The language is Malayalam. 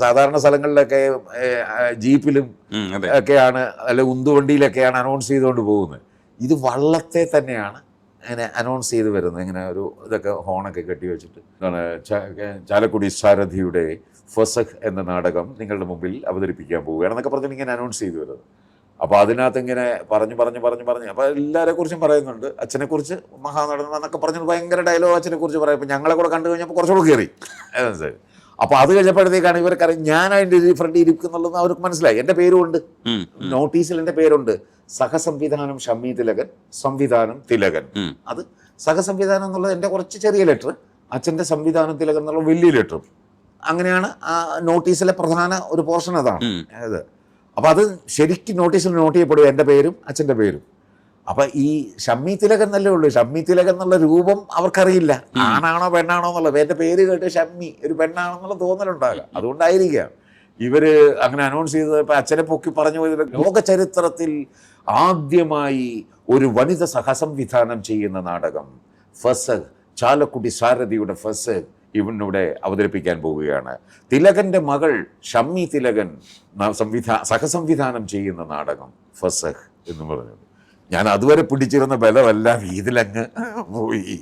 സാധാരണ സ്ഥലങ്ങളിലൊക്കെ ജീപ്പിലും ഒക്കെയാണ്, അല്ലെ ഉന്തുവണ്ടിയിലൊക്കെയാണ് അനൗൺസ് ചെയ്തുകൊണ്ട് പോകുന്നത്. ഇത് വള്ളത്തെ തന്നെയാണ് ഇങ്ങനെ അനൗൺസ് ചെയ്ത് വരുന്നത്. ഇങ്ങനെ ഒരു ഇതൊക്കെ ഹോണൊക്കെ കെട്ടി വെച്ചിട്ട് ചാലക്കുടി സാരഥിയുടെ ഫസഖ് എന്ന നാടകം നിങ്ങളുടെ മുമ്പിൽ അവതരിപ്പിക്കാൻ പോവുകയാണെന്നൊക്കെ പറഞ്ഞിട്ട് ഇങ്ങനെ അനൗൺസ് ചെയ്തു വരുന്നത്. അപ്പോൾ അതിനകത്ത് ഇങ്ങനെ പറഞ്ഞ് അപ്പോൾ എല്ലാവരെ കുറിച്ചും പറയുന്നുണ്ട്. അച്ഛനെക്കുറിച്ച് മഹാനടൻ എന്നൊക്കെ പറഞ്ഞത് ഭയങ്കര ഡയലോഗ് അച്ഛനെക്കുറിച്ച് പറയും. ഇപ്പം ഞങ്ങളെ കൂടെ കണ്ടു കഴിഞ്ഞപ്പോൾ കുറച്ചുകൂടെ കയറി. അപ്പോൾ അത് കഴിഞ്ഞപ്പോഴത്തേക്കാണ് ഇവർക്കറിയാം ഞാൻ അതിൻ്റെ ഫ്രണ്ട് ഇരിക്കുന്നുള്ളത് അവർക്ക് മനസ്സിലായി. എൻ്റെ പേരുമുണ്ട്, നോട്ടീസിൽ എൻ്റെ പേരുണ്ട്. സഹസംവിധാനം ഷമ്മി തിലകൻ, സംവിധാനം തിലകൻ. അത് സഹസംവിധാനം എന്നുള്ളത് എൻ്റെ കുറച്ച് ചെറിയ ലെറ്റർ, അച്ഛൻ്റെ സംവിധാനം തിലകൻ എന്നുള്ള വലിയ ലെറ്ററും. അങ്ങനെയാണ് ആ നോട്ടീസിലെ പ്രധാന ഒരു പോർഷൻ അതാണ്. അത് അപ്പോൾ അത് ശരിക്കും നോട്ടീസിൽ നോട്ട് ചെയ്യപ്പെടും, എൻ്റെ പേരും അച്ഛൻ്റെ പേരും. അപ്പം ഈ ഷമ്മി തിലകൻ എന്നല്ലേ ഉള്ളൂ. ഷമ്മി തിലകൻ എന്നുള്ള രൂപം അവർക്കറിയില്ല, ആണാണോ പെണ്ണാണോ എന്നുള്ളത്. എൻ്റെ പേര് കേട്ട് ഷമ്മി ഒരു പെണ്ണാണെന്നുള്ള തോന്നലുണ്ടാകുക. അതുകൊണ്ടായിരിക്കാം ഇവര് അങ്ങനെ അനൗൺസ് ചെയ്തത്. ഇപ്പം അച്ഛനെ പൊക്കി പറഞ്ഞു പോയത്, ലോക ചരിത്രത്തിൽ ആദ്യമായി ഒരു വനിത സഹസംവിധാനം ചെയ്യുന്ന നാടകം ഫസഖ്, ചാലക്കുടി സാരഥിയുടെ ഫസഖ് ഇവനിവിടെ അവതരിപ്പിക്കാൻ പോവുകയാണ്. തിലകൻ്റെ മകൾ ഷമ്മി തിലകൻ സഹസംവിധാനം ചെയ്യുന്ന നാടകം ഫസഖ് എന്ന് പറഞ്ഞത്. ഞാൻ അതുവരെ പിടിച്ചിരുന്ന ബലമെല്ലാം ഇതിലങ്ങ് പോയി.